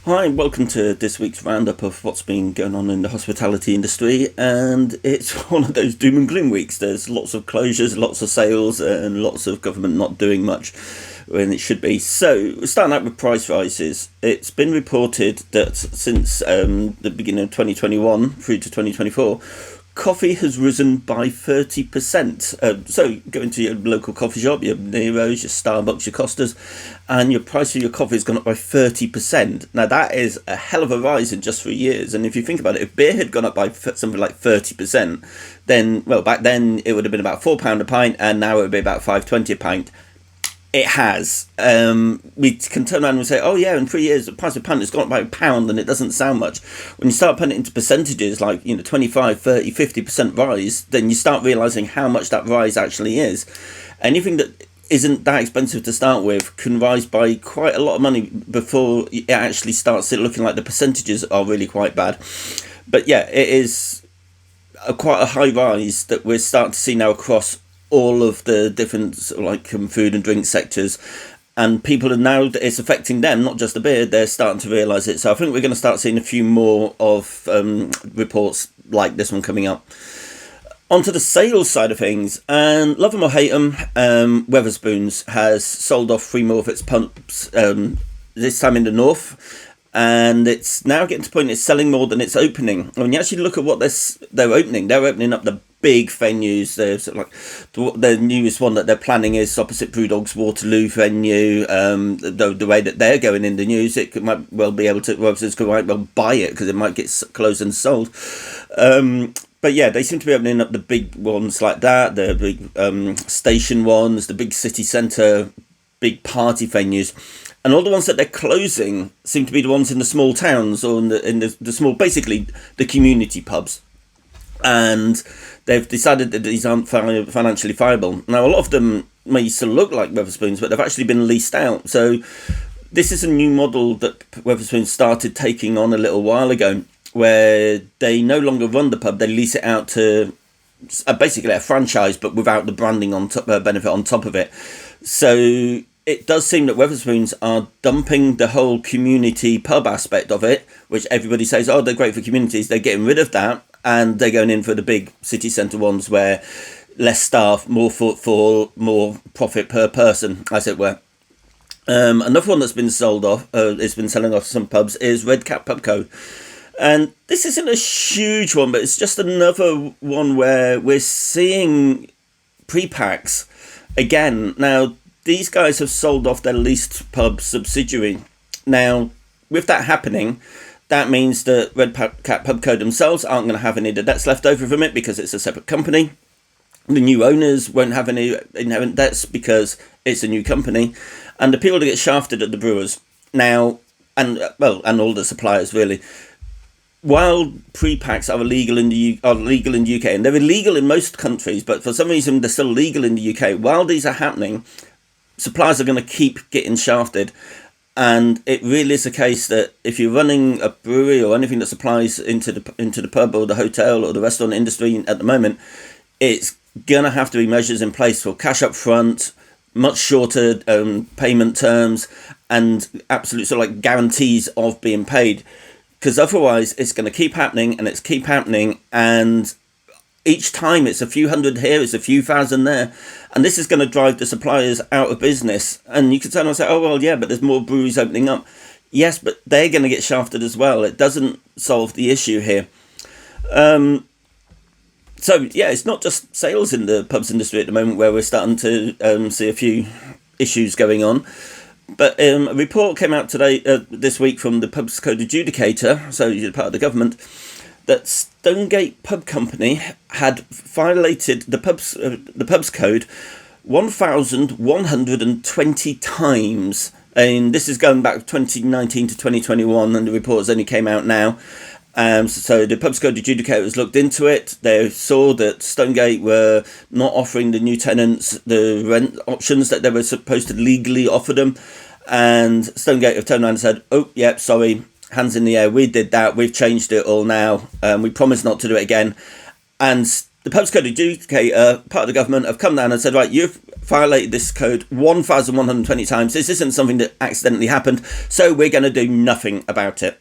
Hi, welcome to this week's roundup of what's been going on in the hospitality industry, and it's one of those doom and gloom weeks. There's lots of closures, lots of sales, and lots of government not doing much when it should be. So, starting out with price rises, it's been reported that since the beginning of 2021 through to 2024, coffee has risen by 30%. So go into your local coffee shop, your Nero's, your Starbucks, your Costas, and your price of your coffee has gone up by 30%. Now that is a hell of a rise in just 3 years. And if you think about it, if beer had gone up by something like 30%, then, well, back then it would have been about £4 a pint, and now it would be about £5.20 a pint. It has. We can turn around and say, oh yeah, in 3 years the price of a pint has gone up by £1, and it doesn't sound much. When you start putting it into percentages, like 25, 30, 50% rise, then you start realising how much that rise actually is. Anything that isn't that expensive to start with can rise by quite a lot of money before it actually starts looking like the percentages are really quite bad. But yeah, it is quite a high rise that we're starting to see now across all of the different food and drink sectors, and people are now, it's affecting them, not just the beer, they're starting to realise it. So I think we're going to start seeing a few more of reports like this one coming up. Onto the sales side of things, and love them or hate them, Wetherspoons has sold off 3 more of its pubs, this time in the north, and it's now getting to the point it's selling more than it's opening. When you actually look at what they're opening up the big venues. There's the newest one that they're planning is opposite Brewdog's Waterloo venue. The way that they're going in the news, might well be able to, might well buy it because it might get closed and sold. But yeah, they seem to be opening up the big ones like that, the big station ones, the big city centre, big party venues. And all the ones that they're closing seem to be the ones in the small towns or in the small, basically the community pubs. And they've decided that these aren't financially viable. Now, a lot of them may still look like Wetherspoons, but they've actually been leased out. So this is a new model that Wetherspoons started taking on a little while ago, where they no longer run the pub, they lease it out to basically a franchise, but without the branding on top, benefit on top of it. So it does seem that Wetherspoons are dumping the whole community pub aspect of it, which everybody says, oh, they're great for communities. They're getting rid of that, and they're going in for the big city centre ones where less staff, more footfall, more profit per person, as it were. Another one that's been sold off, it's been selling off some pubs, is RedCat PubCo. And this isn't a huge one, but it's just another one where we're seeing pre-packs again. Now, these guys have sold off their leased pub subsidiary. Now, with that happening, that means that RedCat PubCo themselves aren't going to have any of the debts left over from it because it's a separate company. The new owners won't have any inherent debts because it's a new company. And the people that get shafted are the brewers. Now, and all the suppliers, really. While pre-packs are illegal in the UK, and they're illegal in most countries, but for some reason they're still legal in the UK, while these are happening, suppliers are going to keep getting shafted. And it really is a case that if you're running a brewery or anything that supplies into the pub or the hotel or the restaurant industry at the moment, it's going to have to be measures in place for cash up front, much shorter payment terms, and absolute guarantees of being paid. Because otherwise it's going to keep happening, and each time it's a few hundred here, it's a few thousand there, and this is going to drive the suppliers out of business. And you could turn and say, oh well, yeah, but there's more breweries opening up. Yes, but they're going to get shafted as well. It doesn't solve the issue here. So yeah, it's not just sales in the pubs industry at the moment where we're starting to see a few issues going on. But a report came out this week from the Pub's Code Adjudicator, so you're part of the government, that Stonegate Pub Company had violated the pub's code 1,120 times. And this is going back 2019 to 2021, and the reports only came out now. So the Pub's Code Adjudicator has looked into it. They saw that Stonegate were not offering the new tenants the rent options that they were supposed to legally offer them. And Stonegate have turned around and said, oh, yeah, sorry, hands in the air, we did that, we've changed it all now, we promise not to do it again. And the Pub's Code Adjudicator, part of the government, have come down and said, right, you've violated this code 1,120 times. This isn't something that accidentally happened, so we're going to do nothing about it.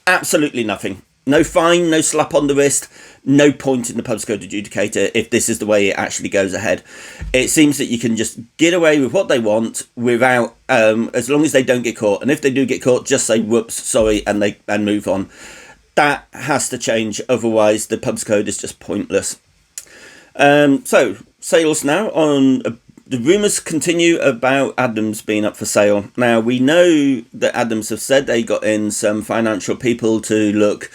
Absolutely nothing. No fine, no slap on the wrist, no point in the pub's Code Adjudicator if this is the way it actually goes ahead. It seems that you can just get away with what they want without, as long as they don't get caught. And if they do get caught, just say, whoops, sorry, and move on. That has to change, otherwise the pub's code is just pointless. So, sales now on... The rumours continue about Adnams being up for sale. Now, we know that Adnams have said they got in some financial people to look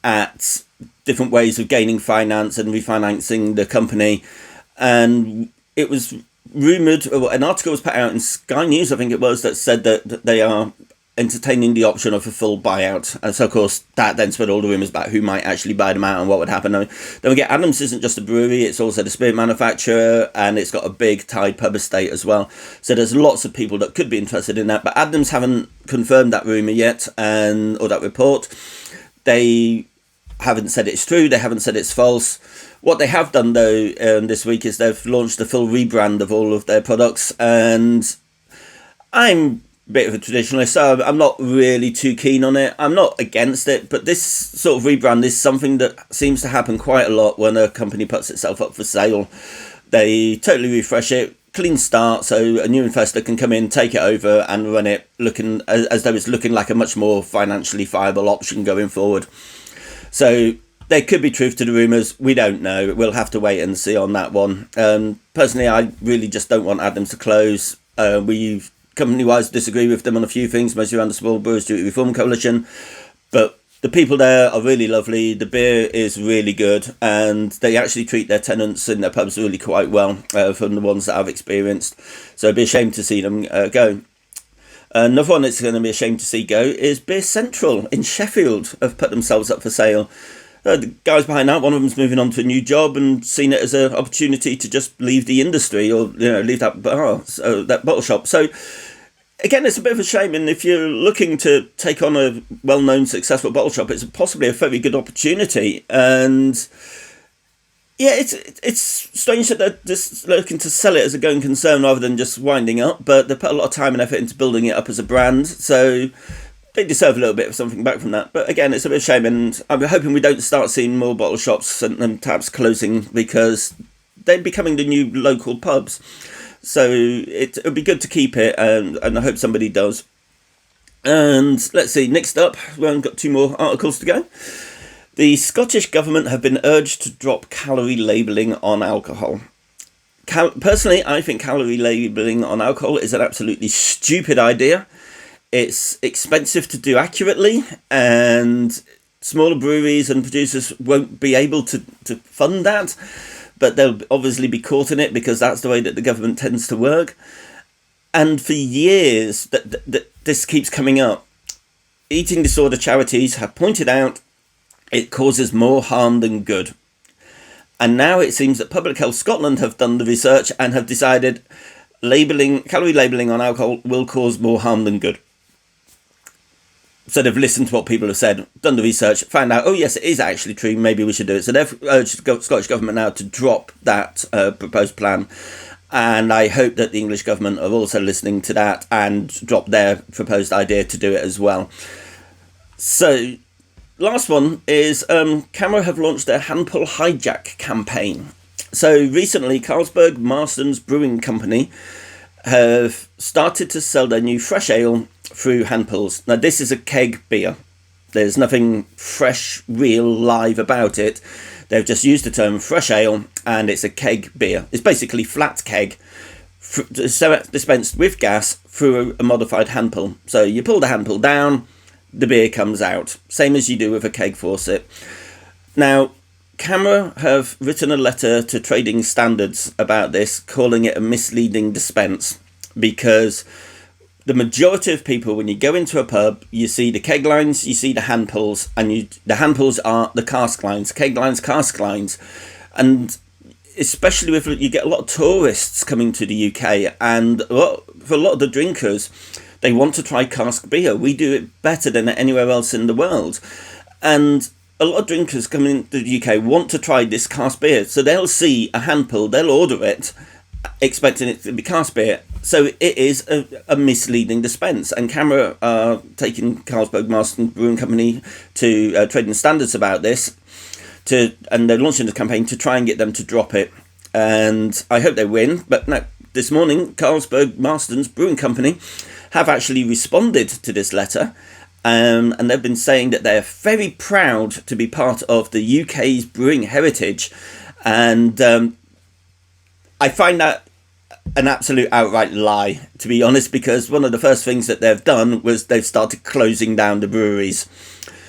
at different ways of gaining finance and refinancing the company. And it was rumoured, an article was put out in Sky News, I think it was, that said that they are entertaining the option of a full buyout. And so, of course, that then spread all the rumours about who might actually buy them out and what would happen. Then we get Adnams isn't just a brewery, it's also the spirit manufacturer, and it's got a big tied pub estate as well. So there's lots of people that could be interested in that. But Adnams haven't confirmed that rumour yet, or that report. They haven't said it's true, they haven't said it's false. What they have done, though, this week is they've launched a full rebrand of all of their products, and I'm bit of a traditionalist, so I'm not really too keen on it. I'm not against it, but this sort of rebrand is something that seems to happen quite a lot when a company puts itself up for sale. They totally refresh it, clean start, so a new investor can come in, take it over and run it looking as though it's looking like a much more financially viable option going forward. So there could be truth to the rumours, we don't know. We'll have to wait and see on that one. Personally, I really just don't want Adnams to close. We've company-wise disagree with them on a few things, mostly around the Small Brewers Duty Reform Coalition, but the people there are really lovely, the beer is really good, and they actually treat their tenants in their pubs really quite well, from the ones that I've experienced, so it'd be a shame to see them go. Another one that's going to be a shame to see go is Beer Central in Sheffield have put themselves up for sale. The guys behind that, one of them's moving on to a new job and seen it as an opportunity to just leave the industry, or leave that bar, that bottle shop. So again, it's a bit of a shame, and if you're looking to take on a well-known, successful bottle shop, it's possibly a very good opportunity. And yeah, it's strange that they're just looking to sell it as a going concern rather than just winding up, but they put a lot of time and effort into building it up as a brand, so they deserve a little bit of something back from that. But again, it's a bit of a shame, and I'm hoping we don't start seeing more bottle shops and taps closing, because they're becoming the new local pubs. So it would be good to keep it, and I hope somebody does. And let's see, next up, we've got 2 more articles to go. The Scottish Government have been urged to drop calorie labelling on alcohol. Personally, I think calorie labelling on alcohol is an absolutely stupid idea. It's expensive to do accurately, and smaller breweries and producers won't be able to fund that, but they'll obviously be caught in it because that's the way that the government tends to work. And for years, that this keeps coming up. Eating disorder charities have pointed out it causes more harm than good. And now it seems that Public Health Scotland have done the research and have decided calorie labelling on alcohol will cause more harm than good. So they've listened to what people have said, done the research, found out, oh yes, it is actually true, maybe we should do it. So they've urged the Scottish Government now to drop that proposed plan. And I hope that the English Government are also listening to that and drop their proposed idea to do it as well. So, last one is CAMRA have launched their Handpull Hijack campaign. So recently, Carlsberg Marston's Brewing Company have started to sell their new fresh ale through Handpulls. Now this is a keg beer. There's nothing fresh, real, live about it. They've just used the term fresh ale, and it's a keg beer. It's basically flat keg dispensed with gas through a modified handpull. So you pull the handpull down, the beer comes out, same as you do with a keg faucet. Now, CAMRA have written a letter to Trading Standards about this, calling it a misleading dispense, because the majority of people, when you go into a pub, you see the keg lines, you see the handpulls, and the handpulls are the cask lines, keg lines, cask lines. And especially if you get a lot of tourists coming to the UK, and for a lot of the drinkers, they want to try cask beer. We do it better than anywhere else in the world. And a lot of drinkers coming to the UK want to try this cask beer. So they'll see a handpull, they'll order it, expecting it to be cask beer. So it is a misleading dispense, and CAMRA are taking Carlsberg Marston's Brewing Company to trading standards about this, and they're launching a campaign to try and get them to drop it. And I hope they win. But no, this morning, Carlsberg Marston's Brewing Company have actually responded to this letter, and they've been saying that they're very proud to be part of the UK's brewing heritage. And I find that an absolute outright lie, to be honest, because one of the first things that they've done was they've started closing down the breweries.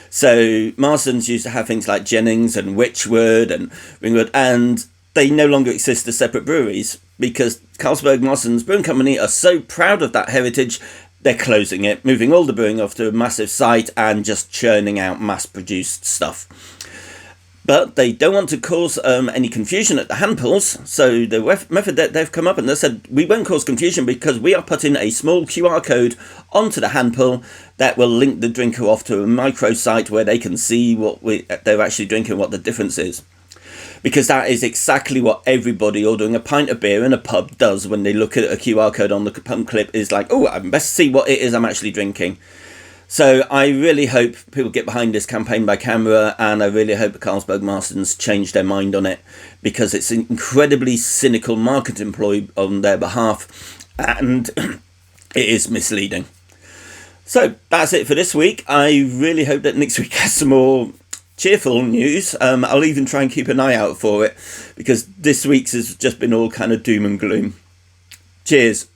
So Marston's used to have things like Jennings and Witchwood and Ringwood, and they no longer exist as separate breweries because Carlsberg Marston's Brewing Company are so proud of that heritage, they're closing it, moving all the brewing off to a massive site and just churning out mass-produced stuff. But they don't want to cause any confusion at the Handpulls, so the method that they've come up and they said, we won't cause confusion because we are putting a small QR code onto the Handpull that will link the drinker off to a microsite where they can see what they're actually drinking, what the difference is. Because that is exactly what everybody ordering a pint of beer in a pub does when they look at a QR code on the pump clip, is like, oh, I best see what it is I'm actually drinking. So I really hope people get behind this campaign by CAMRA, and I really hope Carlsberg Marston's change their mind on it, because it's an incredibly cynical marketing ploy on their behalf, and it is misleading. So that's it for this week. I really hope that next week has some more cheerful news. I'll even try and keep an eye out for it, because this week's has just been all kind of doom and gloom. Cheers.